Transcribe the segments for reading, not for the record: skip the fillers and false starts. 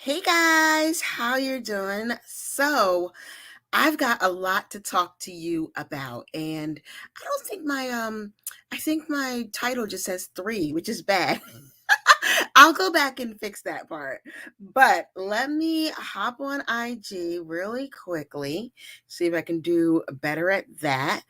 Hey guys, how you doing? So, I've got a lot to talk to you about, and I don't think I think my title just says 3, which is bad. I'll go back and fix that part. But let me hop on IG really quickly, see if I can do better at that.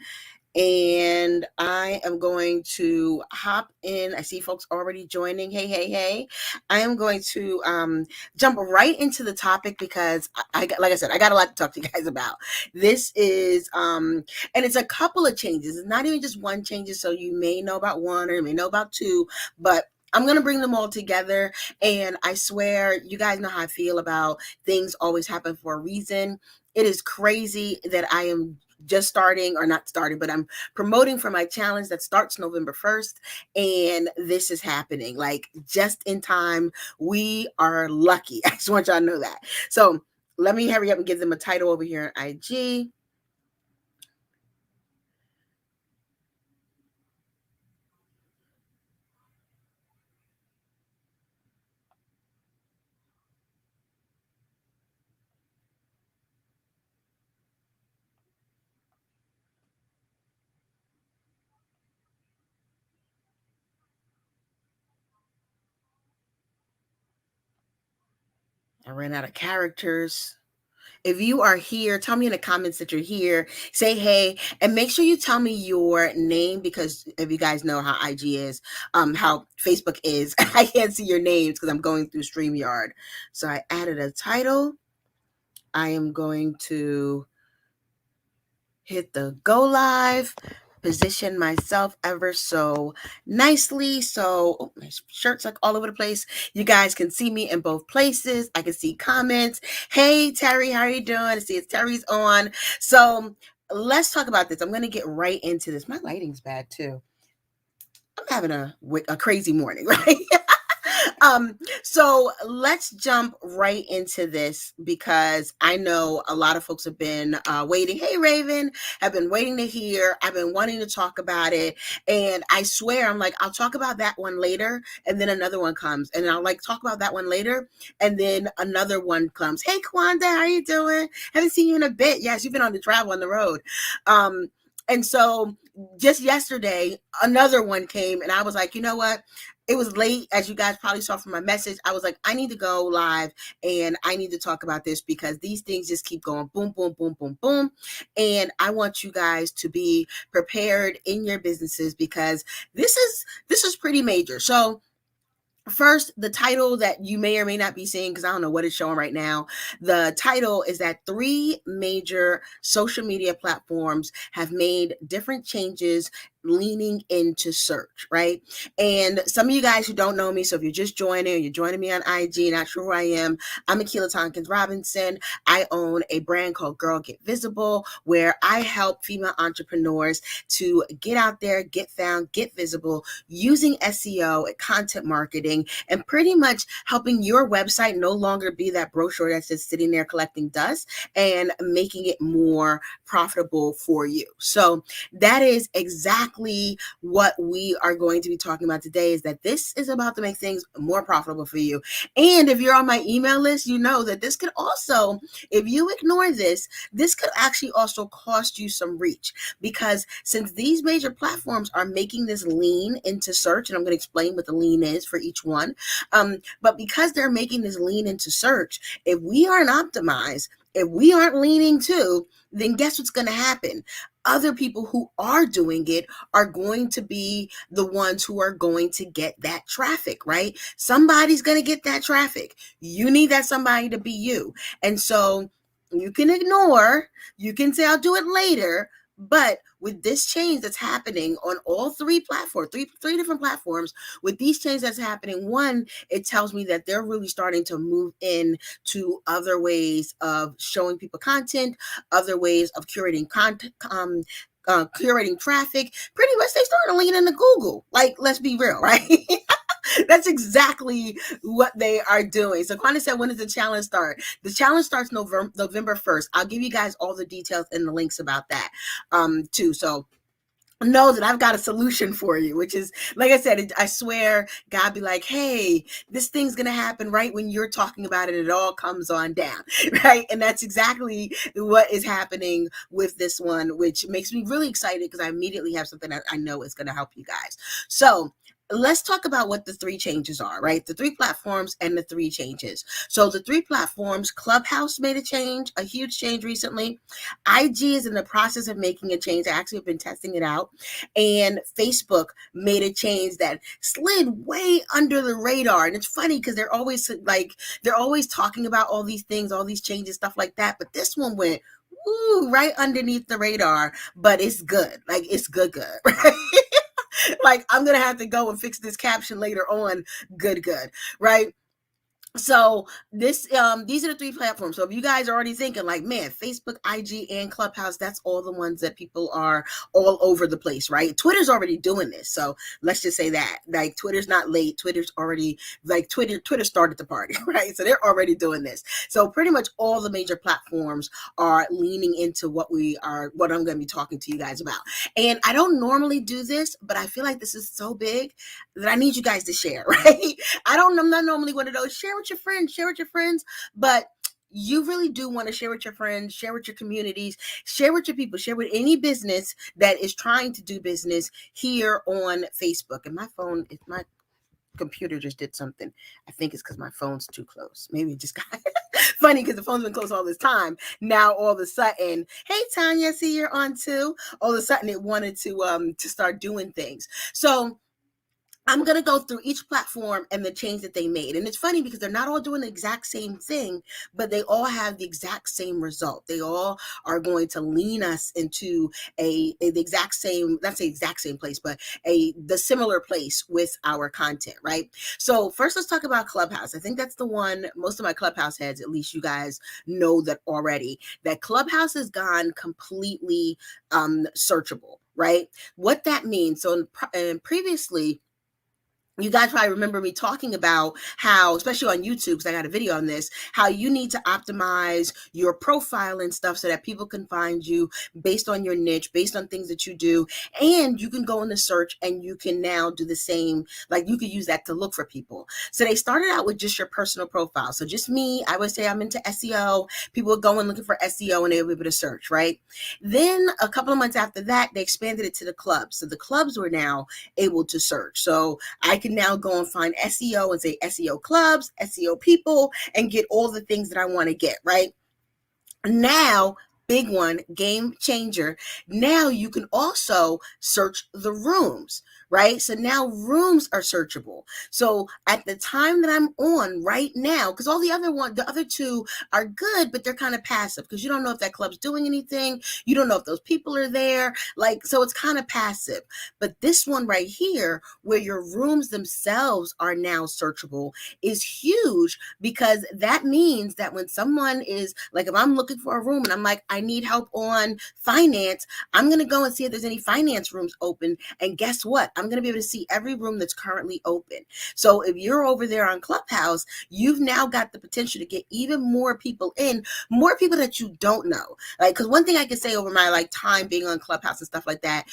And I am going to hop in. I see folks already joining. Hey, hey, hey. I am going to jump right into the topic because like I said, I got a lot to talk to you guys about. This is, and it's a couple of changes. It's not even just one changes. So you may know about one or you may know about two, but I'm going to bring them all together. And I swear, you guys know how I feel about things always happen for a reason. It is crazy that I am just starting, or not starting, but I'm promoting for my challenge that starts November 1st. And this is happening like just in time. We are lucky. I just want y'all to know that. So let me hurry up and give them a title over here on IG. I ran out of characters. If you are here, tell me in the comments that you're here. Say hey, and make sure you tell me your name, because if you guys know how IG is, how Facebook is, I can't see your names because I'm going through StreamYard. So I added a title. I am going to hit the go live, position myself ever so nicely. So my shirt's like all over the place. You guys can see me in both places. I can see comments. Hey, Terry, how are you doing? I see it's Terry's on. So let's talk about this. I'm going to get right into this. My lighting's bad too. I'm having a crazy morning, right? So let's jump right into this because I know a lot of folks have been waiting. Hey, Raven, have been waiting to hear. I've been wanting to talk about it. And I swear, I'm like, I'll talk about that one later. And then another one comes. And I'll like talk about that one later. And then another one comes. Hey, Kwanda, how are you doing? Haven't seen you in a bit. Yes, you've been on the travel on the road. And so just yesterday, another one came. And I was like, you know what? It was late, as you guys probably saw from my message. I was like, I need to go live and I need to talk about this because these things just keep going boom, boom, boom, boom, boom. And I want you guys to be prepared in your businesses because this is pretty major. So first, the title that you may or may not be seeing, because I don't know what it's showing right now. The title is that 3 major social media platforms have made different changes leaning into search, right? And some of you guys who don't know me, so if you're just joining or you're joining me on IG, not sure who I am, I'm Thompkins-Robsinson. I own a brand called Girl Get Visible, where I help female entrepreneurs to get out there, get found, get visible using SEO and content marketing, and pretty much helping your website no longer be that brochure that's just sitting there collecting dust and making it more profitable for you. So that is exactly what we are going to be talking about today, is that this is about to make things more profitable for you. And if you're on my email list, you know that this could also, if you ignore this, this could actually also cost you some reach, because since these major platforms are making this lean into search, and I'm going to explain what the lean is for each one, but because they're making this lean into search, if we aren't optimized, if we aren't leaning too, then guess what's going to happen? Other people who are doing it are going to be the ones who are going to get that traffic, right? Somebody's going to get that traffic. You need that somebody to be you. And so you can ignore, you can say, I'll do it later. But with this change that's happening on all 3 platforms, three different platforms, with these changes that's happening, one, it tells me that they're really starting to move in to other ways of showing people content, other ways of curating content, curating traffic. Pretty much they started leaning into Google. Like, let's be real, right? That's exactly what they are doing. So Kwanda said, when does the challenge start? The challenge starts November 1st. I'll give you guys all the details and the links about that too. So know that I've got a solution for you, which is, like I said, I swear God be like, hey, this thing's going to happen right when you're talking about it. It all comes on down, right? And that's exactly what is happening with this one, which makes me really excited because I immediately have something that I know is going to help you guys. So let's talk about what the three changes are, right? The three platforms and the three changes. So the three platforms, Clubhouse made a change, a huge change recently. IG is in the process of making a change. I actually have been testing it out. And Facebook made a change that slid way under the radar. And it's funny because they're always talking about all these things, all these changes, stuff like that. But this one went right underneath the radar, but it's good. Like it's good, right? Like I'm gonna have to go and fix this caption later on. Good, right? So these are the three platforms. So if you guys are already thinking like, man, Facebook, IG, and Clubhouse, that's all the ones that people are all over the place, right? Twitter's already doing this. So let's just say that. Like Twitter's not late. Twitter's already like Twitter started the party, right? So they're already doing this. So pretty much all the major platforms are leaning into what I'm going to be talking to you guys about. And I don't normally do this, but I feel like this is so big that I need you guys to share, right? I'm not normally one of those share with your friends, but you really do want to share with your friends, share with your communities, share with your people, share with any business that is trying to do business here on Facebook. And my computer just did something. I think it's because my phone's too close. Maybe it just got funny because the phone's been close all this time. Now all of a sudden, hey Tanya, I see you're on too. All of a sudden it wanted to start doing things. So I'm going to go through each platform and the change that they made. And it's funny because they're not all doing the exact same thing, but they all have the exact same result. They all are going to lean us into the exact same, not the exact same place, but the similar place with our content, right? So first, let's talk about Clubhouse. I think that's the one most of my Clubhouse heads, at least you guys know that already, that Clubhouse has gone completely searchable, right? What that means. So previously, you guys probably remember me talking about how, especially on YouTube, because I got a video on this, how you need to optimize your profile and stuff so that people can find you based on your niche, based on things that you do. And you can go in the search and you can now do the same. Like you could use that to look for people. So they started out with just your personal profile. So just me, I would say I'm into SEO. People would go and looking for SEO and they would be able to search, right? Then a couple of months after that, they expanded it to the clubs. So the clubs were now able to search. So I can now go and find SEO and say SEO clubs, SEO people, and get all the things that I want to get, right? Now, big one, game changer. Now you can also search the rooms, right? So now rooms are searchable. So at the time that I'm on right now, because the other two are good, but they're kind of passive because you don't know if that club's doing anything. You don't know if those people are there. So it's kind of passive. But this one right here, where your rooms themselves are now searchable, is huge because that means that when someone is like, if I'm looking for a room and I'm like, I need help on finance, I'm going to go and see if there's any finance rooms open. And guess what? I'm going to be able to see every room that's currently open. So if you're over there on Clubhouse, you've now got the potential to get even more people in, more people that you don't know. Because one thing I can say over my time being on Clubhouse and stuff like that,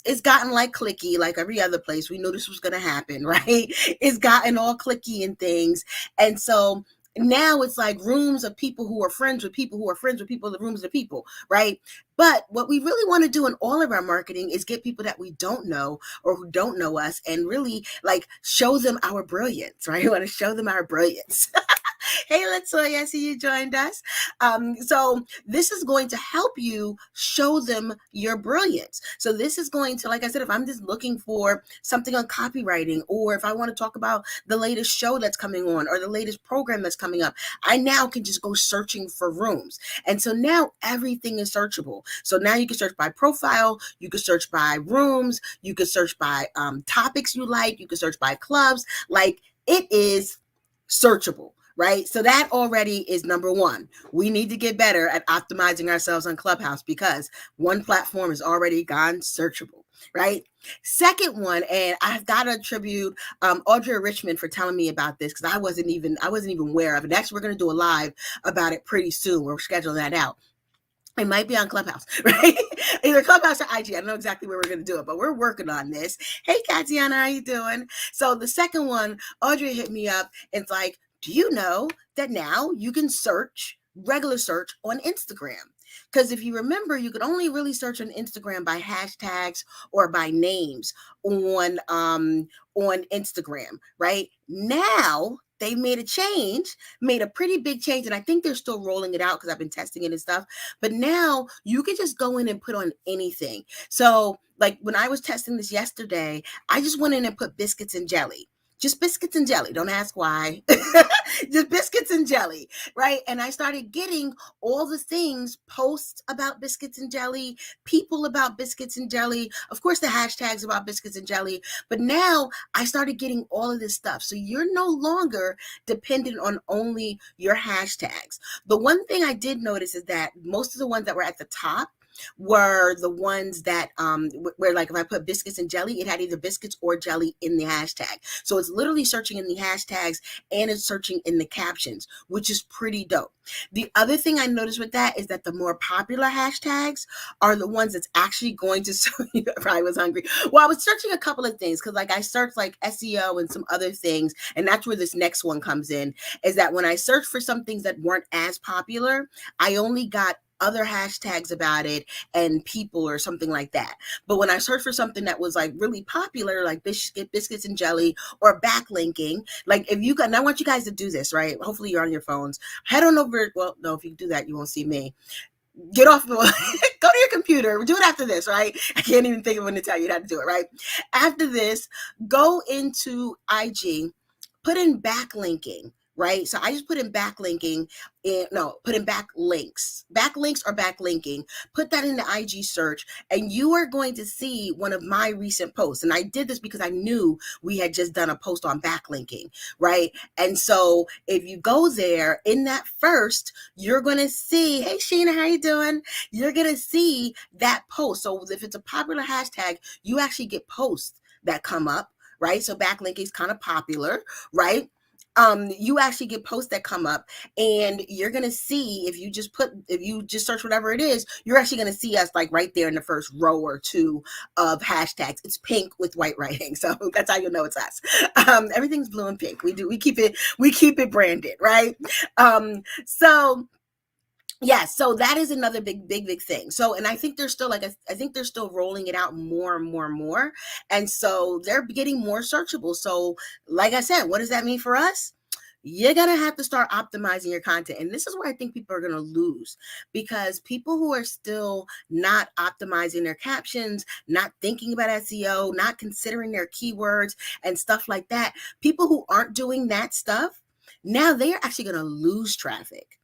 it's gotten clicky, like every other place. We knew this was going to happen, right? It's gotten all clicky and things. And so now it's like rooms of people who are friends with people who are friends with people, the rooms of people, right? But what we really want to do in all of our marketing is get people that we don't know or who don't know us and really show them our brilliance, right? We want to show them our brilliance. Hey, Latoya, I see you joined us. So this is going to help you show them your brilliance. So this is going to, like I said, if I'm just looking for something on copywriting, or if I want to talk about the latest show that's coming on or the latest program that's coming up, I now can just go searching for rooms. And so now everything is searchable. So now you can search by profile, you can search by rooms, you can search by topics you like, you can search by clubs. It is searchable. Right? So that already is number one. We need to get better at optimizing ourselves on Clubhouse because one platform is already gone searchable, right? Second one, and I've got to attribute Audrey Richmond for telling me about this because I wasn't even aware of it. Actually, we're going to do a live about it pretty soon. We're scheduling that out. It might be on Clubhouse, right? Either Clubhouse or IG. I don't know exactly where we're going to do it, but we're working on this. Hey, Katiana, how you doing? So the second one, Audrey hit me up. It's like, do you know that now you can search, regular search on Instagram? Because if you remember, you could only really search on Instagram by hashtags or by names on Instagram, right? Now they made a change, made a pretty big change, and I think they're still rolling it out because I've been testing it and stuff. But now you can just go in and put on anything. So, like when I was testing this yesterday, I just went in and put biscuits and jelly. Just biscuits and jelly. Don't ask why. Just biscuits and jelly, right? And I started getting all the things, posts about biscuits and jelly, people about biscuits and jelly, of course, the hashtags about biscuits and jelly. But now I started getting all of this stuff. So you're no longer dependent on only your hashtags. The one thing I did notice is that most of the ones that were at the top were the ones that where, like, if I put biscuits and jelly, it had either biscuits or jelly in the hashtag. So it's literally searching in the hashtags and it's searching in the captions, which is pretty dope. The other thing I noticed with that is that the more popular hashtags are the ones that's actually going to I was hungry. Well, I was searching a couple of things because, like, I searched like SEO and some other things, and that's where this next one comes in, is that when I searched for some things that weren't as popular, I only got other hashtags about it and people or something like that. But when I searched for something that was like really popular, like biscuits and jelly or backlinking, like if you got, and I want you guys to do this, right? Hopefully you're on your phones. Head on over. Well, no, if you do that, you won't see me. Get off, go to your computer, do it after this, right? I can't even think of when to tell you how to do it, right? After this, go into IG, put in backlinking, right? So I just put in backlinking, put in backlinks or backlinking, put that in the IG search, and you are going to see one of my recent posts. And I did this because I knew we had just done a post on backlinking, right? And so if you go there in that first, you're going to see, hey, Sheena, how you doing? You're going to see that post. So if it's a popular hashtag, you actually get posts that come up, right? So backlinking is kind of popular, right? You actually get posts that come up, and you're going to see, if you just search whatever it is, you're actually going to see us like right there in the first row or two of hashtags. It's pink with white writing. So that's how you'll know it's us. Everything's blue and pink. We keep it branded, right? So yeah, so that is another big thing. So, and I think they're still I think they're still rolling it out more and more and more. And so they're getting more searchable. So like I said, what does that mean for us? You're going to have to start optimizing your content. And this is where I think people are going to lose, because people who are still not optimizing their captions, not thinking about SEO, not considering their keywords and stuff like that, people who aren't doing that stuff, now they're actually going to lose traffic,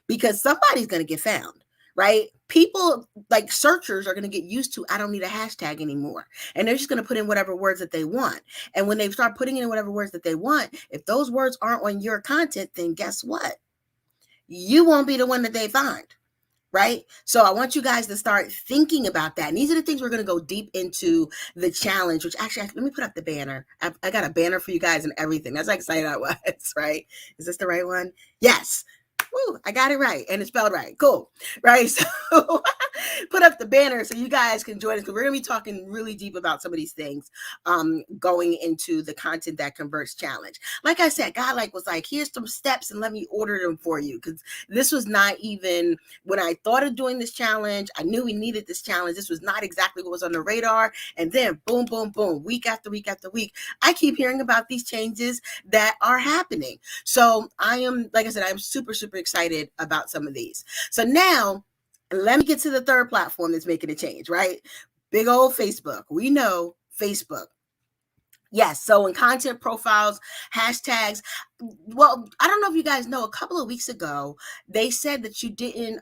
because somebody's going to get found, right? People, like searchers, are going to get used to, I don't need a hashtag anymore. And they're just going to put in whatever words that they want. And when they start putting in whatever words that they want, if those words aren't on your content, then guess what? You won't be the one that they find, right? So I want you guys to start thinking about that. And these are the things we're going to go deep into the challenge, which actually, let me put up the banner. I got a banner for you guys and everything. That's how excited I was, right? Is this the right one? Yes. Woo, I got it right, and it's spelled right. Cool, right? So put up the banner so you guys can join us, because we're going to be talking really deep about some of these things going into the Content That Converts challenge. Like I said, God was like, here's some steps and let me order them for you, because this was not even, when I thought of doing this challenge, I knew we needed this challenge. This was not exactly what was on the radar. And then boom, boom, boom, week after week after week, I keep hearing about these changes that are happening. So I am, like I said, I'm super, super excited about some of these. So now let me get to the third platform that's making a change, right? Big old Facebook. We know Facebook. Yes. So in content profiles, hashtags, well, I don't know if you guys know, a couple of weeks ago, they said that you didn't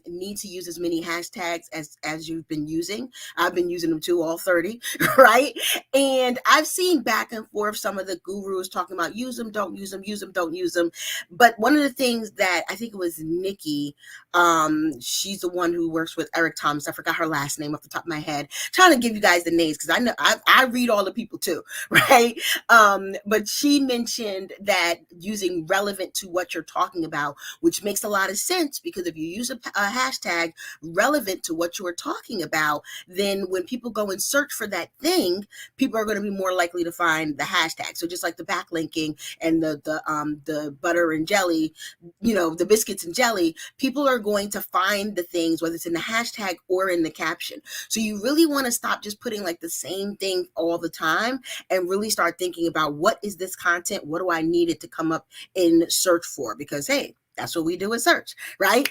need to use as many hashtags as you've been using. I've been using them too, all 30, right? And I've seen back and forth some of the gurus talking about use them, don't use them, use them, don't use them. But one of the things that I think it was Nikki, she's the one who works with Eric Thomas. I forgot her last name off the top of my head. Trying to give you guys the names, because I know I read all the people too, right? But she mentioned that at using relevant to what you're talking about, which makes a lot of sense, because if you use a hashtag relevant to what you are talking about, then when people go and search for that thing, people are going to be more likely to find the hashtag. So just like the backlinking and the butter and jelly, the biscuits and jelly, people are going to find the things, whether it's in the hashtag or in the caption. So you really want to stop just putting like the same thing all the time and really start thinking about, what is this content? What do I need it to come up in search for? Because hey, that's what we do in search, right?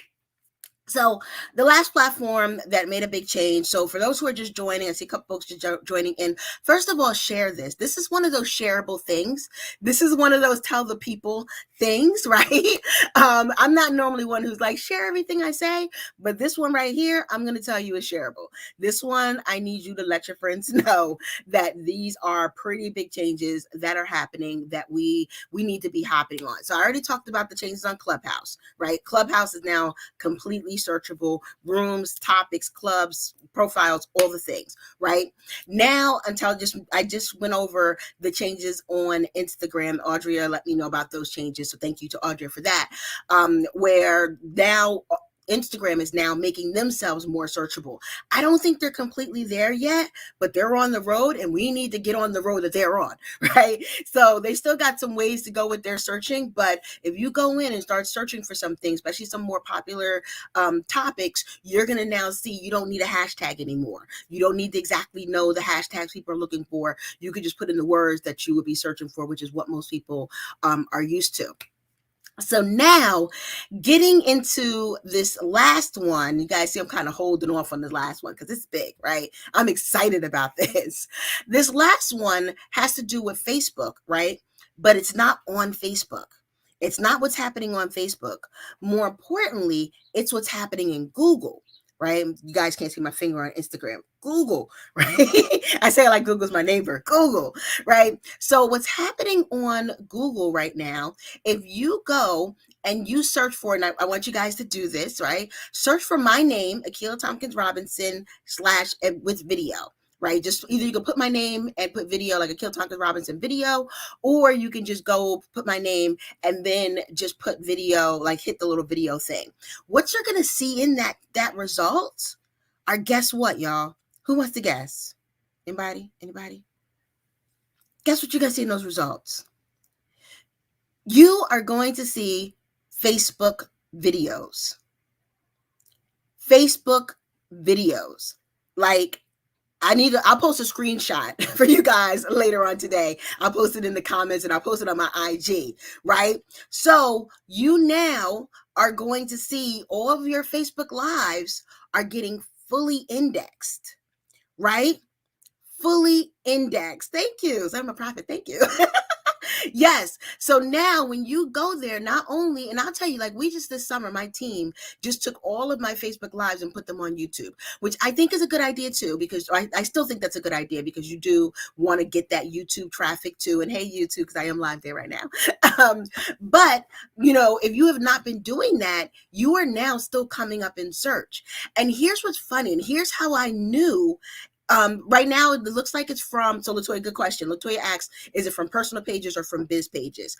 So the last platform that made a big change. So for those who are just joining, I see a couple folks just joining in. First of all, share this. This is one of those shareable things. This is one of those tell the people things, right? I'm not normally one who's like, share everything I say, but this one right here, I'm going to tell you is shareable. This one, I need you to let your friends know that these are pretty big changes that are happening that we need to be hopping on. So I already talked about the changes on Clubhouse, right? Clubhouse is now completely searchable, rooms, topics, clubs, profiles, all the things, right? Now, I just went over the changes on Instagram. Audria let me know about those changes. So thank you to Audria for that. Where now Instagram is now making themselves more searchable. I don't think they're completely there yet, but they're on the road, and we need to get on the road that they're on, right? So they still got some ways to go with their searching, but if you go in and start searching for some things, especially some more popular topics, you're going to now see you don't need a hashtag anymore. You don't need to exactly know the hashtags people are looking for. You could just put in the words that you would be searching for, which is what most people are used to. So now, getting into this last one, you guys see I'm kind of holding off on the last one because it's big, right? I'm excited about this. This last one has to do with Facebook, right? But it's not on Facebook. It's not what's happening on Facebook. More importantly, it's what's happening in Google, right? You guys can't see my finger on Instagram. Google, right? I say it like Google's my neighbor. Google, right? So what's happening on Google right now, if you go and you search for, and I want you guys to do this, right? Search for my name, Akilah Thompkins-Robinson / with video, right? Just either you can put my name and put video, like Akilah Thompkins-Robinson video, or you can just go put my name and then just put video, like hit the little video thing. What you're going to see in that result are, guess what, y'all? Who wants to guess? Anybody? Guess what you're going to see in those results? You are going to see Facebook videos. Facebook videos. Like, I'll post a screenshot for you guys later on today. I'll post it in the comments and I'll post it on my IG, right? So you now are going to see all of your Facebook lives are getting fully indexed, right? Fully indexed. Thank you. So I'm a prophet. Thank you. Yes. So now when you go there, not only, and I'll tell you, like, we just this summer, my team just took all of my Facebook lives and put them on YouTube, which I think is a good idea too, because I still think that's a good idea, because you do want to get that YouTube traffic too. And hey, YouTube, because I am live there right now. But if you have not been doing that, you are now still coming up in search. And here's what's funny. And here's how I knew. Right now, it looks like it's from, so Latoya, good question. Latoya asks, is it from personal pages or from biz pages?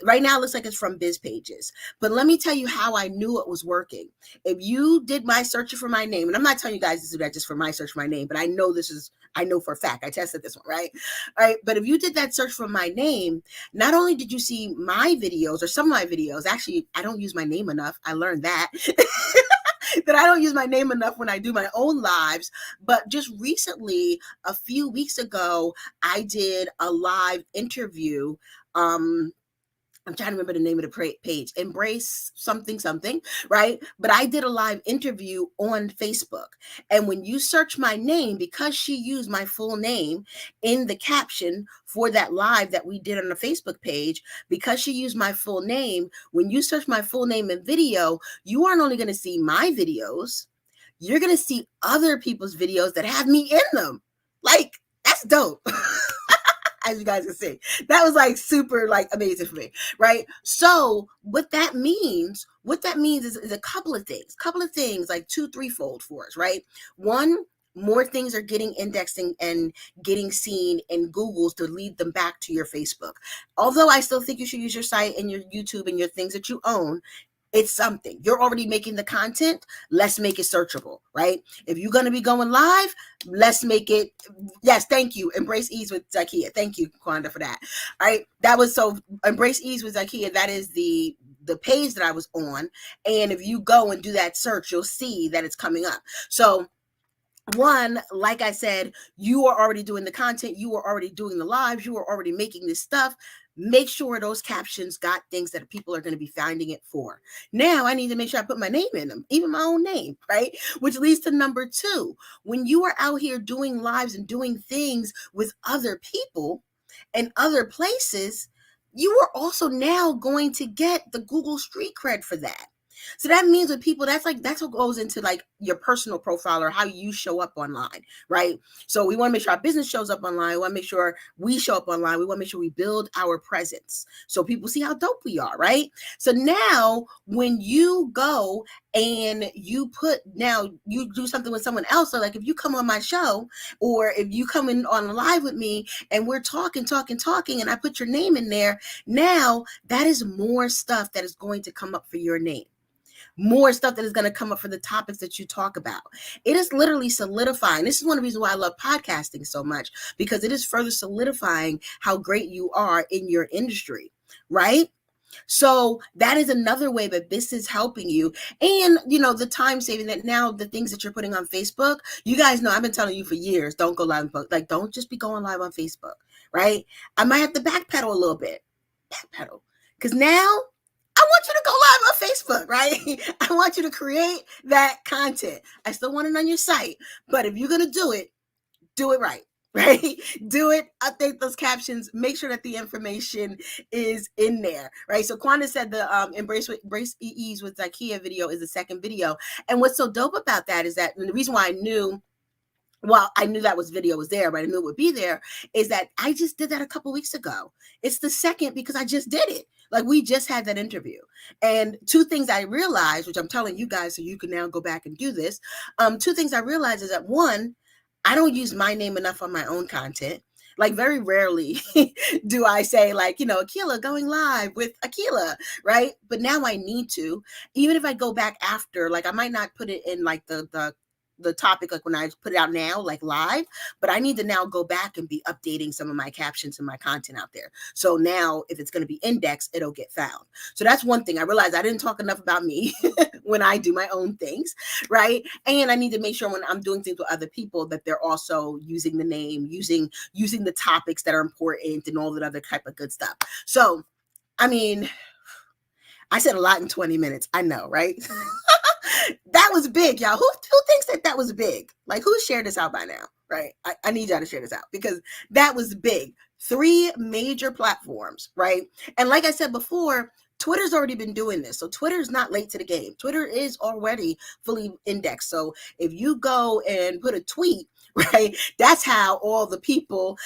Right now, it looks like it's from biz pages. But let me tell you how I knew it was working. If you did my searching for my name, and I'm not telling you guys to do that just for my search for my name, but I know for a fact, I tested this one, right? All right. But if you did that search for my name, not only did you see my videos or some of my videos, actually, I don't use my name enough. I learned that. That I don't use my name enough when I do my own lives. But just recently, a few weeks ago, I did a live interview. I'm trying to remember the name of the page, Embrace something, right? But I did a live interview on Facebook. And when you search my name, because she used my full name in the caption for that live that we did on the Facebook page, because she used my full name, when you search my full name in video, you aren't only going to see my videos, you're going to see other people's videos that have me in them. Like, that's dope. As you guys can see, that was like super like amazing for me, right? So what that means is a couple of things, like threefold for us, right? One, more things are getting indexed and getting seen in Google's to lead them back to your Facebook. Although I still think you should use your site and your YouTube and your things that you own, it's something. You're already making the content. Let's make it searchable, right? If you're going to be going live, let's make it. Yes, thank you. Embrace ease with Zakia. Thank you, Kwanda, for that. All right. That was so embrace ease with Zakia. That is the page that I was on. And if you go and do that search, you'll see that it's coming up. So one, like I said, you are already doing the content, you are already doing the lives, you are already making this stuff. Make sure those captions got things that people are going to be finding it for. Now I need to make sure I put my name in them, even my own name, right? Which leads to number two. When you are out here doing lives and doing things with other people and other places, you are also now going to get the Google street cred for that. So that means with people, that's what goes into like your personal profile or how you show up online, right? So we want to make sure our business shows up online. We want to make sure we show up online. We want to make sure we build our presence so people see how dope we are, right? So now when you go and you do something with someone else, so like if you come on my show or if you come in on live with me and we're talking, and I put your name in there, now that is more stuff that is going to come up for your name. More stuff that is going to come up for the topics that you talk about. It is literally solidifying. This is one of the reasons why I love podcasting so much, because it is further solidifying how great you are in your industry, right? So that is another way that this is helping you. And, the time saving that now the things that you're putting on Facebook, you guys know, I've been telling you for years, don't go live on Facebook. Like, don't just be going live on Facebook, right? I might have to backpedal a little bit. Backpedal. Because now I want you to go live on Facebook, right? I want you to create that content. I still want it on your site, but if you're going to do it right, right? Do it, update those captions, make sure that the information is in there, right? So Kwanda said the Embrace Ease with Zakia video is the second video. And what's so dope about that is that the reason why I knew that video was there, but I knew it would be there, is that I just did that a couple weeks ago. It's the second because I just did it. Like, we just had that interview. And two things I realized, which I'm telling you guys so you can now go back and do this. Two things I realized is that, one, I don't use my name enough on my own content. Like, very rarely do I say, like, Akila going live with Akila, right? But now I need to. Even if I go back after, like, I might not put it in like the topic, like when I put it out now, like live, but I need to now go back and be updating some of my captions and my content out there. So now if it's going to be indexed, it'll get found. So that's one thing. I realized I didn't talk enough about me when I do my own things, right? And I need to make sure when I'm doing things with other people that they're also using the name, using the topics that are important and all that other type of good stuff. So, I mean, I said a lot in 20 minutes. I know, right? That was big, y'all. Who thinks that was big? Like, who shared this out by now, right? I need y'all to share this out because that was big. 3 major platforms, right? And like I said before, Twitter's already been doing this. So Twitter's not late to the game. Twitter is already fully indexed. So if you go and put a tweet, right, that's how all the people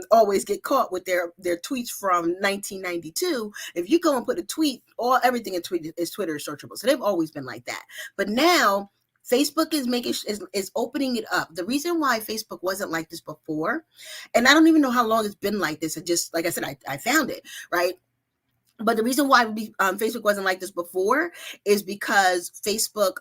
always get caught with their tweets from 1992. If you go and put a tweet, everything in tweet is Twitter searchable. So they've always been like that. But now Facebook is opening it up. The reason why Facebook wasn't like this before, and I don't even know how long it's been like this. Like I said, I found it, right? But the reason why Facebook wasn't like this before is because Facebook,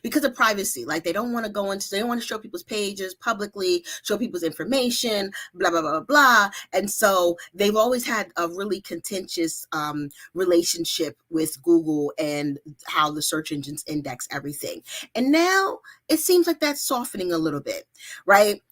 because of privacy, like they don't want to show people's pages publicly, show people's information, blah, blah, blah, blah. And so they've always had a really contentious relationship with Google and how the search engines index everything. And now it seems like that's softening a little bit, right?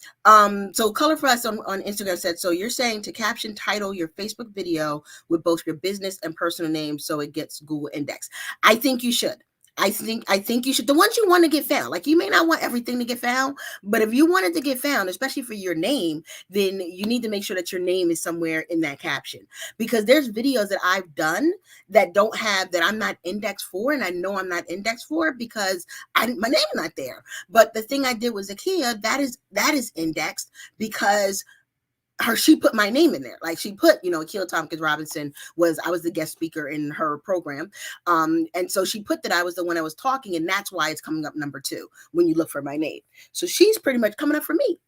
So Color for Us on Instagram said, so you're saying to caption title your Facebook video with both your business and personal name so it gets Google index. I think you should. I think you should. The ones you want to get found, like you may not want everything to get found, but if you wanted to get found, especially for your name, then you need to make sure that your name is somewhere in that caption, because there's videos that I've done that I'm not indexed for, and I know I'm not indexed for because my name's not there. But the thing I did with Zakia, that is indexed because she put my name in there. Like she put, Akila Thompkins-Robinson I was the guest speaker in her program. And so she put that I was the one that was talking, and that's why it's coming up number 2 when you look for my name. So she's pretty much coming up for me,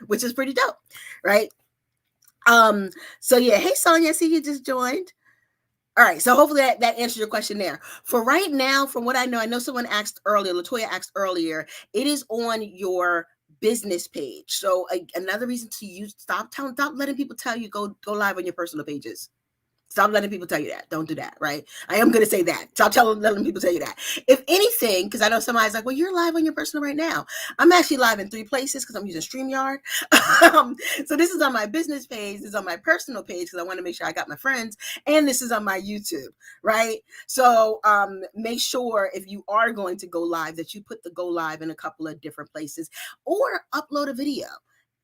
which is pretty dope, right? So yeah, hey Sonia, I see you just joined. All right, so hopefully that answers your question there. For right now, from what I know someone asked earlier, Latoya asked earlier, it is on your business page. So another reason to use, stop letting people tell you go live on your personal pages. Stop letting people tell you that. Don't do that, right? I am going to say that. Stop letting people tell you that. If anything, because I know somebody's like, well, you're live on your personal right now. I'm actually live in 3 places because I'm using StreamYard. So this is on my business page. This is on my personal page because I want to make sure I got my friends. And this is on my YouTube, right? So make sure if you are going to go live that you put the go live in a couple of different places, or upload a video.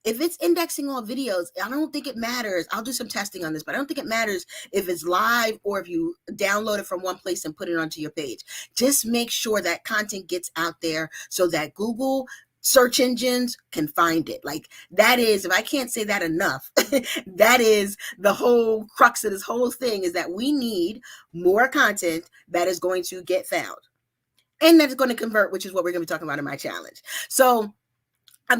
If it's indexing all videos, I don't think it matters. I'll do some testing on this, but I don't think it matters if it's live or if you download it from one place and put it onto your page. Just make sure that content gets out there so that Google search engines can find it. Like that is, if I can't say that enough, that is the whole crux of this whole thing, is that we need more content that is going to get found and that's going to convert, which is what we're going to be talking about in my challenge. So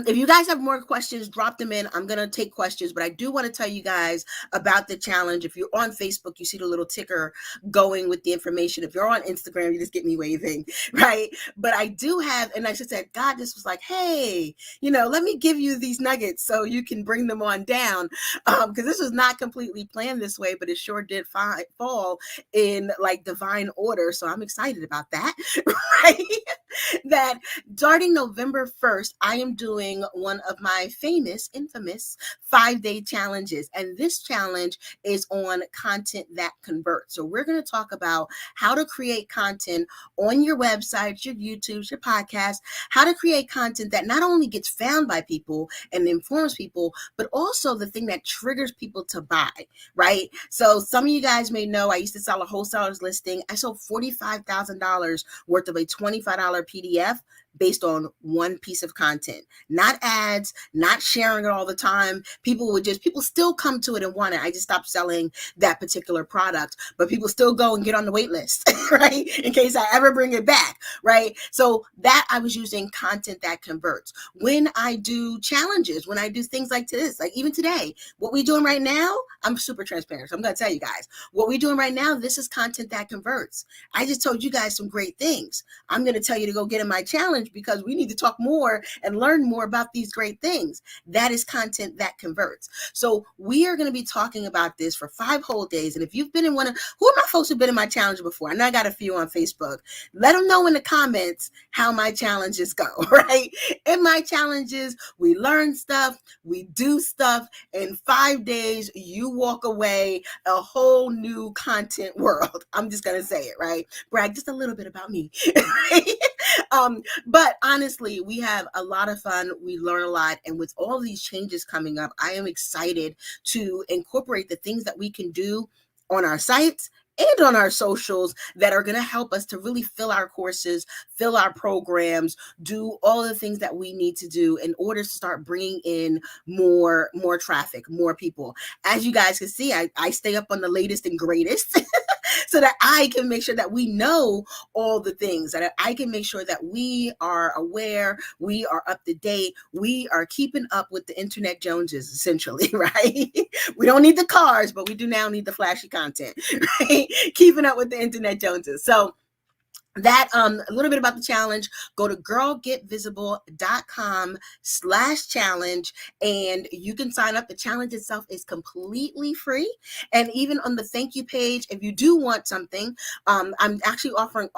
if you guys have more questions, drop them in. I'm going to take questions, but I do want to tell you guys about the challenge. If you're on Facebook, you see the little ticker going with the information. If you're on Instagram, you just get me waving, right? But I do have, and I just said, God, this was like, hey, let me give you these nuggets so you can bring them on down. Because this was not completely planned this way, but it sure did fall in like divine order. So I'm excited about that, right? That starting November 1st, I am doing one of my infamous 5-day challenges. And this challenge is on content that converts. So we're going to talk about how to create content on your website, your YouTube, your podcast, how to create content that not only gets found by people and informs people, but also the thing that triggers people to buy, right? So some of you guys may know I used to sell a wholesaler's listing. I sold $45,000 worth of a $25 PDF based on one piece of content, not ads, not sharing it all the time. People still come to it and want it. I just stopped selling that particular product, but people still go and get on the wait list, right? In case I ever bring it back, right? So that I was using content that converts. When I do challenges, when I do things like this, like even today, what we're doing right now, I'm super transparent. So I'm going to tell you guys what we're doing right now. This is content that converts. I just told you guys some great things. I'm going to tell you to go get in my challenge because we need to talk more and learn more about these great things. That is content that converts. So we are going to be talking about this for 5 whole days. And if you've been in who are my folks who've been in my challenge before? I know I got a few on Facebook. Let them know in the comments how my challenges go, right? In my challenges, we learn stuff, we do stuff. In 5 days, you walk away a whole new content world. I'm just going to say it, right? Brag just a little bit about me, right? But honestly, we have a lot of fun. We learn a lot. And with all these changes coming up, I am excited to incorporate the things that we can do on our sites and on our socials that are going to help us to really fill our courses, fill our programs, do all the things that we need to do in order to start bringing in more traffic, more people. As you guys can see, I stay up on the latest and greatest so that I can make sure that we know all the things, that I can make sure that we are aware, we are up to date, we are keeping up with the internet Joneses, essentially, right? We don't need the cars, but we do now need the flashy content, right? Keeping up with the internet Joneses. So that a little bit about the challenge. Go to girlgetvisible.com/challenge and you can sign up. The challenge itself is completely free. And even on the thank you page, if you do want something, I'm actually offering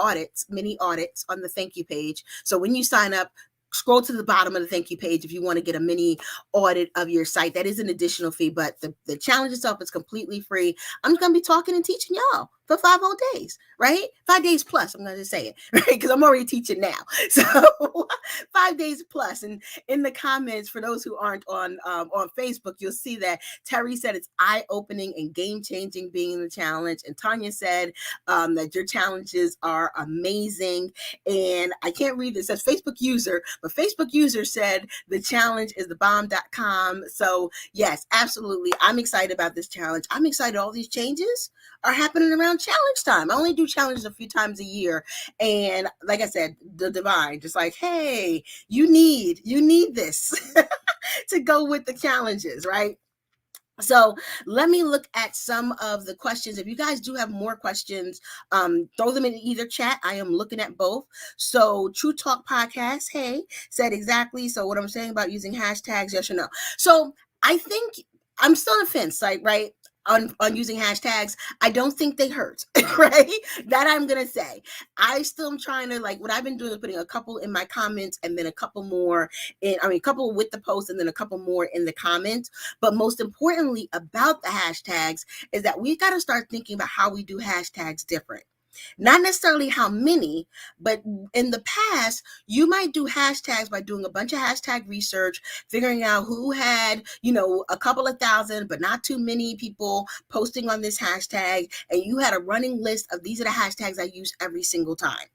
mini audits on the thank you page. So when you sign up, scroll to the bottom of the thank you page if you want to get a mini audit of your site. That is an additional fee, but the challenge itself is completely free. I'm going to be talking and teaching y'all for 5 whole days, right? 5 days plus, I'm going to say it, right? Because I'm already teaching now. So 5 days plus. And in the comments, for those who aren't on Facebook, you'll see that Terry said it's eye-opening and game-changing being the challenge. And Tanya said that your challenges are amazing. And I can't read this. It says Facebook user, but Facebook user said the challenge is thebomb.com. So yes, absolutely. I'm excited about this challenge. I'm excited all these changes are happening around challenge time. I only do challenges a few times a year. And like I said, the divine, just like, hey, you need this to go with the challenges, right? So let me look at some of the questions. If you guys do have more questions, throw them in either chat. I am looking at both. So True Talk Podcast, hey, said exactly. So what I'm saying about using hashtags, yes or no? So I think I'm still on the fence, like, right? On using hashtags, I don't think they hurt, right? That I'm gonna say. I still am trying to, like, what I've been doing is putting a couple in my comments and then a couple more a couple with the post and then a couple more in the comments. But most importantly about the hashtags is that we got to start thinking about how we do hashtags different. Not necessarily how many, but in the past, you might do hashtags by doing a bunch of hashtag research, figuring out who had, a couple of thousand, but not too many people posting on this hashtag. And you had a running list of these are the hashtags I use every single time,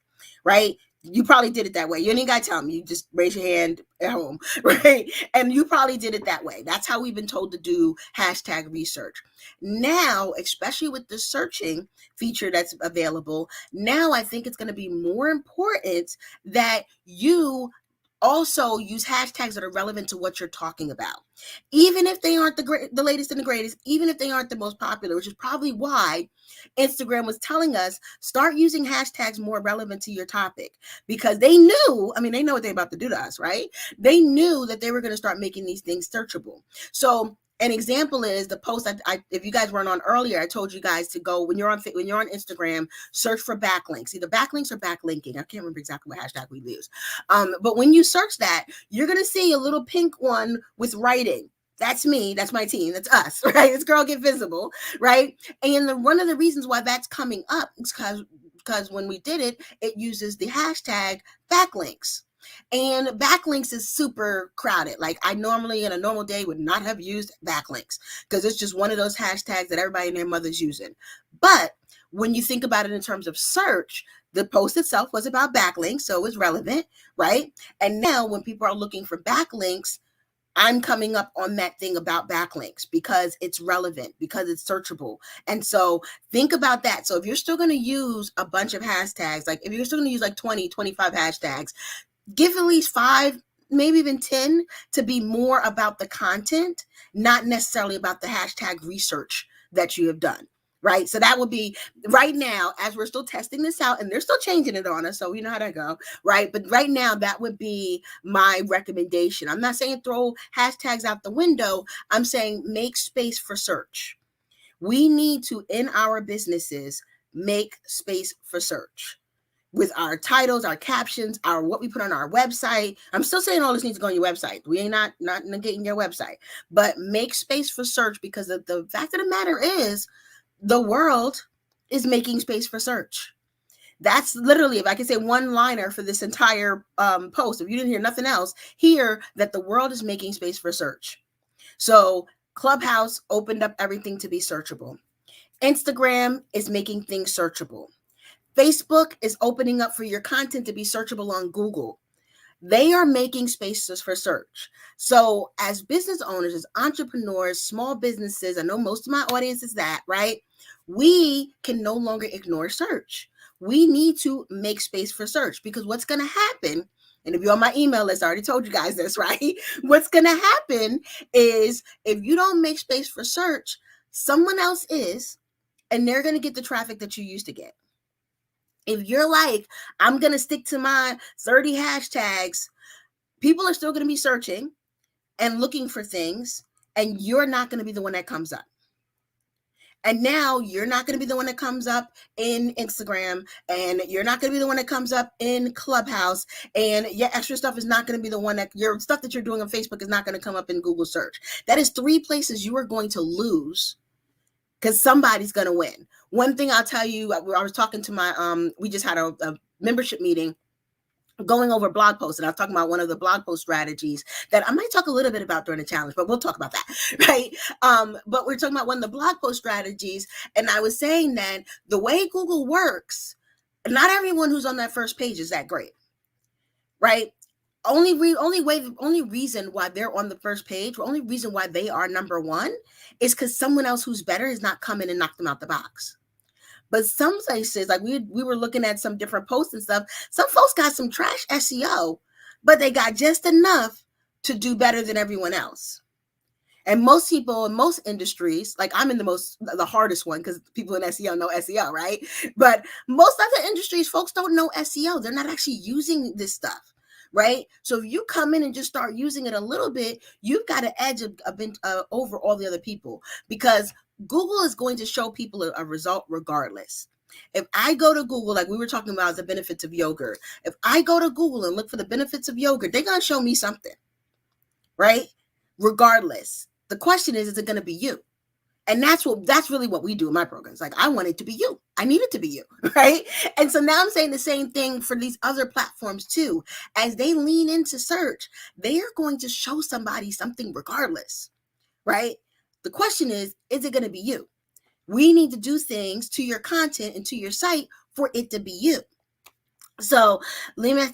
right? You probably did it that way. You ain't got to tell me. You just raise your hand at home, right? And you probably did it that way. That's how we've been told to do hashtag research. Now, especially with the searching feature that's available, now I think it's going to be more important that you also use hashtags that are relevant to what you're talking about. Even if they aren't the latest and the greatest, even if they aren't the most popular, which is probably why Instagram was telling us start using hashtags more relevant to your topic, because they knew, they know what they're about to do to us, right? They knew that they were going to start making these things searchable. So an example is the post if you guys weren't on earlier, I told you guys to go when you're on Instagram, search for backlinks, either backlinks or backlinking. I can't remember exactly what hashtag we use. But when you search that, you're going to see a little pink one with writing. That's me. That's my team. That's us, right? It's Girl Get Visible, right? And one of the reasons why that's coming up is because when we did it, it uses the hashtag backlinks. And backlinks is super crowded. Like, I normally in a normal day would not have used backlinks because it's just one of those hashtags that everybody and their mother's using. But when you think about it in terms of search, the post itself was about backlinks, so it was relevant, right? And now when people are looking for backlinks, I'm coming up on that thing about backlinks because it's relevant, because it's searchable. And so think about that. So if you're still going to use a bunch of hashtags, like if you're still going to use like 20, 25 hashtags, give at least 5, maybe even 10 to be more about the content, not necessarily about the hashtag research that you have done. Right. So that would be right now, as we're still testing this out and they're still changing it on us. So you know how that go. Right. But right now, that would be my recommendation. I'm not saying throw hashtags out the window. I'm saying make space for search. We need to, in our businesses, make space for search. With our titles, our captions, what we put on our website. I'm still saying all this needs to go on your website. We ain't not negating your website, but make space for search, because the fact of the matter is the world is making space for search. That's literally, if I can say one liner for this entire post, if you didn't hear nothing else, hear that the world is making space for search. So Clubhouse opened up everything to be searchable. Instagram is making things searchable. Facebook is opening up for your content to be searchable on Google. They are making spaces for search. So as business owners, as entrepreneurs, small businesses, I know most of my audience is that, right? We can no longer ignore search. We need to make space for search, because what's going to happen, and if you're on my email list, I already told you guys this, right? What's going to happen is if you don't make space for search, someone else is, and they're going to get the traffic that you used to get. If you're like, I'm going to stick to my 30 hashtags, people are still going to be searching and looking for things, and you're not going to be the one that comes up. And now you're not going to be the one that comes up in Instagram, and you're not going to be the one that comes up in Clubhouse, and your extra stuff is not going to be the one that your stuff that you're doing on Facebook is not going to come up in Google search. That is 3 places you are going to lose because somebody's going to win. One thing I'll tell you, I was talking to my, we just had a membership meeting going over blog posts, and I was talking about one of the blog post strategies that I might talk a little bit about during the challenge, but we'll talk about that, right? But we're talking about one of the blog post strategies, and I was saying that the way Google works, not everyone who's on that first page is that great, right? Only reason why they're on the first page, only reason why they are number one is because someone else who's better is not coming and knock them out the box. But some places, like we were looking at some different posts and stuff, some folks got some trash SEO, but they got just enough to do better than everyone else. And most people in most industries, like I'm in the hardest one because people in SEO know SEO, right? But most other industries, folks don't know SEO. They're not actually using this stuff, right? So if you come in and just start using it a little bit, you've got an edge over all the other people, because Google is going to show people a result regardless. If I go to Google, like we were talking about the benefits of yogurt, if I go to Google and look for the benefits of yogurt, they're going to show me something, right? Regardless. The question is it going to be you? And that's really what we do in my programs. Like, I want it to be you. I need it to be you, right? And so now I'm saying the same thing for these other platforms too. As they lean into search, they are going to show somebody something regardless, right? The question is it going to be you? We need to do things to your content and to your site for it to be you. So Lima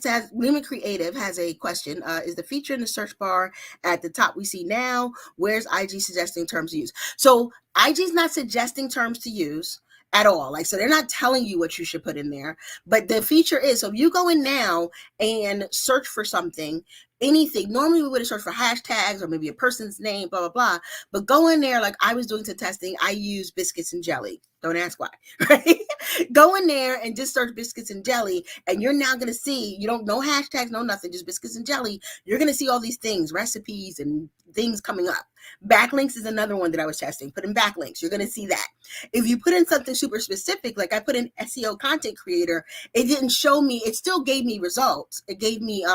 Creative has a question. Is the feature in the search bar at the top we see now? Where's IG suggesting terms to use? So IG is not suggesting terms to use at all. Like, so they're not telling you what you should put in there, but the feature is, so if you go in now and search for something, anything, normally we would have searched for hashtags or maybe a person's name, blah, blah, blah. But go in there, like I was doing some testing, I use biscuits and jelly. Don't ask why, right? Go in there and just search biscuits and jelly, and you're now going to see, you don't know hashtags, no nothing, just biscuits and jelly. You're going to see all these things, recipes and things coming up. Backlinks is another one that I was testing. Put in backlinks, you're going to see that. If you put in something super specific, like I put in SEO content creator, it didn't show me, it still gave me results. It gave me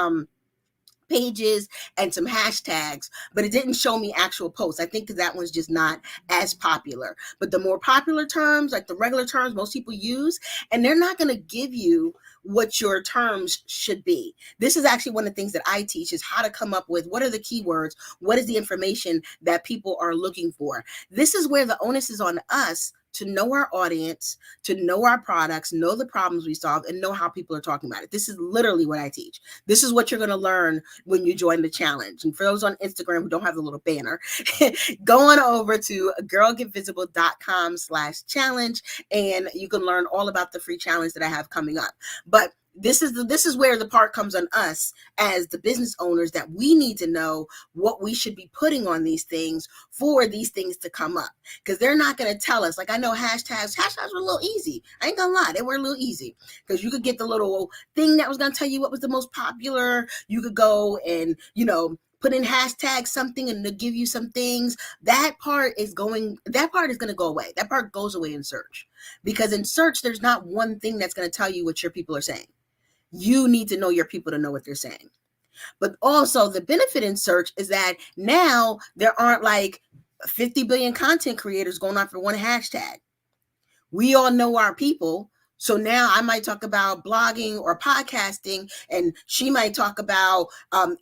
pages and some hashtags, but it didn't show me actual posts. I think that one's just not as popular. But the more popular terms, like the regular terms most people use, and they're not going to give you what your terms should be. This is actually one of the things that I teach, is how to come up with what are the keywords, what is the information that people are looking for. This is where the onus is on us to know our audience, to know our products, know the problems we solve, and know how people are talking about it. This is literally what I teach. This is what you're going to learn when you join the challenge. And for those on Instagram who don't have the little banner, go on over to girlgetVisible.com/challenge, and you can learn all about the free challenge that I have coming up. But this is where the part comes on us as the business owners, that we need to know what we should be putting on these things for these things to come up, because they're not going to tell us. Like, I know hashtags were a little easy. I ain't gonna lie, they were a little easy, because you could get the little thing that was going to tell you what was the most popular. You could go and, put in hashtag something and they'll give you some things. That part is going to go away. That part goes away in search, because in search, there's not one thing that's going to tell you what your people are saying. You need to know your people to know what they're saying. But also the benefit in search is that now there aren't like 50 billion content creators going on for one hashtag. We all know our people. So now I might talk about blogging or podcasting, and she might talk about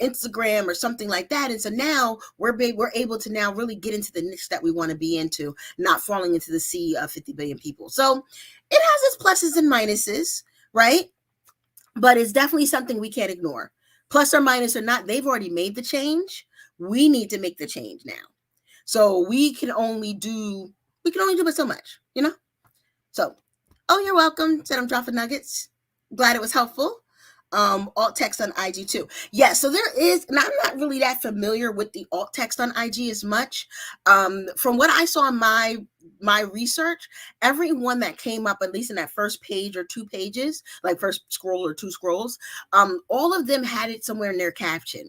Instagram or something like that. And so now we're able to now really get into the niche that we want to be into, not falling into the sea of 50 billion people. So it has its pluses and minuses, right? But it's definitely something we can't ignore. Plus or minus or not, they've already made the change. We need to make the change now. So we can only do but so much, So, you're welcome. Said I'm dropping nuggets. Glad it was helpful. Alt text on IG too. Yeah, so there is, and I'm not really that familiar with the alt text on IG as much. From what I saw in my research, everyone that came up, at least in that first page or two pages, like first scroll or two scrolls, all of them had it somewhere in their caption.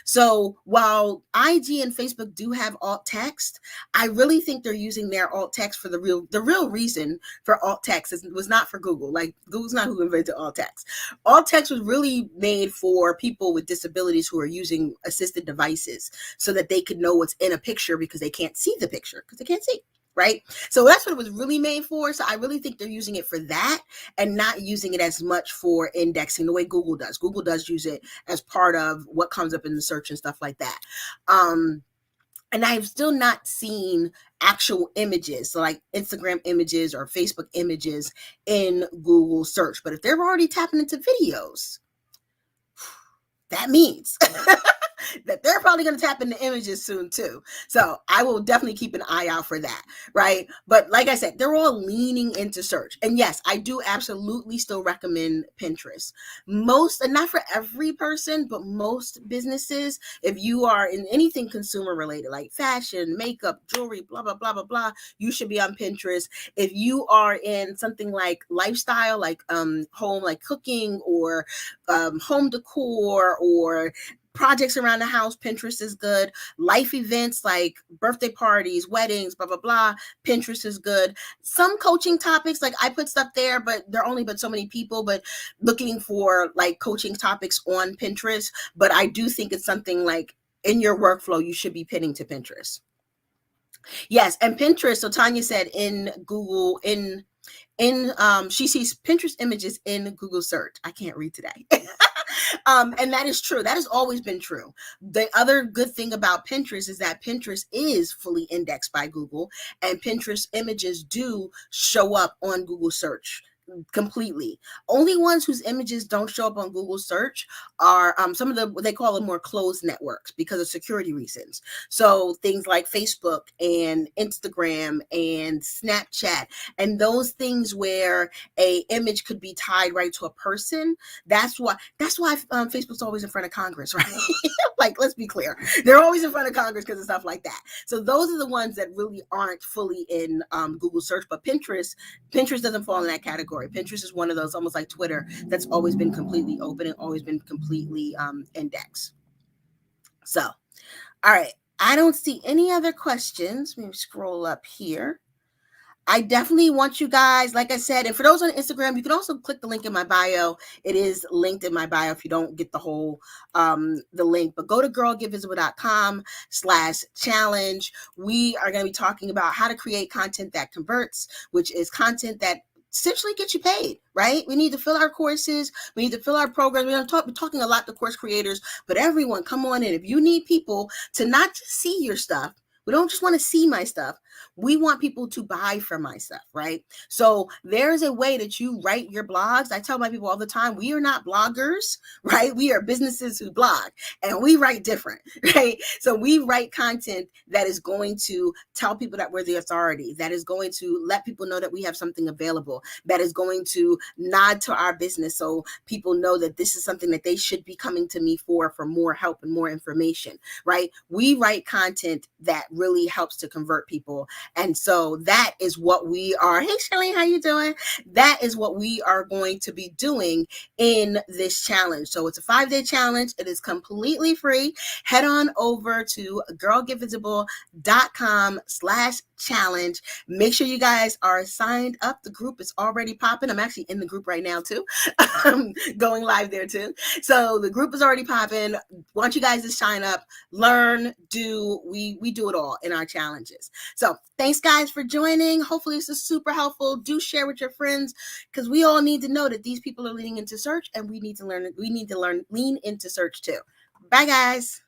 So while IG and Facebook do have alt text, I really think they're using their alt text for the real reason for alt text was not for Google. Like, Google's not who invented alt text. Alt text was really made for people with disabilities who are using assisted devices, so that they could know what's in a picture, because they can't see the picture, because they can't see. right? So that's what it was really made for. So I really think they're using it for that and not using it as much for indexing the way Google does. Google does use it as part of what comes up in the search and stuff like that. And I've still not seen actual images, so like Instagram images or Facebook images in Google search. But if they're already tapping into videos, that means that they're probably going to tap into images soon too. So I will definitely keep an eye out for that, right? But like I said, they're all leaning into search. And yes, I do absolutely still recommend Pinterest. Most, and not for every person, but most businesses, if you are in anything consumer related, like fashion, makeup, jewelry, blah, blah, blah, blah, blah, you should be on Pinterest. If you are in something like lifestyle, like home, like cooking or home decor or projects around the house, Pinterest is good. Life events like birthday parties, weddings, blah, blah, blah, Pinterest is good. Some coaching topics, like I put stuff there, but there are only but so many people, but looking for like coaching topics on Pinterest. But I do think it's something like in your workflow, you should be pinning to Pinterest. Yes, and Pinterest, so Tanya said in Google, she sees Pinterest images in Google search. I can't read today. And that is true. That has always been true. The other good thing about Pinterest is that Pinterest is fully indexed by Google, and Pinterest images do show up on Google search completely. Only ones whose images don't show up on Google search are some of the, what they call them, more closed networks because of security reasons. So things like Facebook and Instagram and Snapchat and those things where a image could be tied right to a person. That's why Facebook's always in front of Congress, right? Like, let's be clear, they're always in front of Congress because of stuff like that. So those are the ones that really aren't fully in Google search. But Pinterest doesn't fall in that category. Pinterest is one of those, almost like Twitter, that's always been completely open and always been completely indexed. So, all right, I don't see any other questions. Let me scroll up here. I definitely want you guys, like I said, and for those on Instagram, you can also click the link in my bio. It is linked in my bio if you don't get the whole, the link, but go to girlgetvisible.com/challenge. We are going to be talking about how to create content that converts, which is content that essentially get you paid, right? We need to fill our courses. We need to fill our programs. We're talking a lot to course creators, but everyone come on in. If you need people to not just see your stuff, we don't just want to see my stuff. We want people to buy from my stuff, right? So there's a way that you write your blogs. I tell my people all the time, we are not bloggers, right? We are businesses who blog and we write different, right? So we write content that is going to tell people that we're the authority, that is going to let people know that we have something available, that is going to nod to our business so people know that this is something that they should be coming to me for more help and more information, right? We write content that really helps to convert people. And so that is what we are. Hey, Shirley, how you doing? That is what we are going to be doing in this challenge. So it's a 5-day challenge. It is completely free. Head on over to girlgetvisible.com/challenge. Make sure you guys are signed up. The group is already popping. I'm actually in the group right now too. I'm going live there too. So the group is already popping. Want you guys to sign up, learn, do. We do it all in our challenges. So thanks guys for joining. Hopefully this is super helpful. Do share with your friends because we all need to know that these people are leaning into search and we need to learn lean into search too. Bye guys.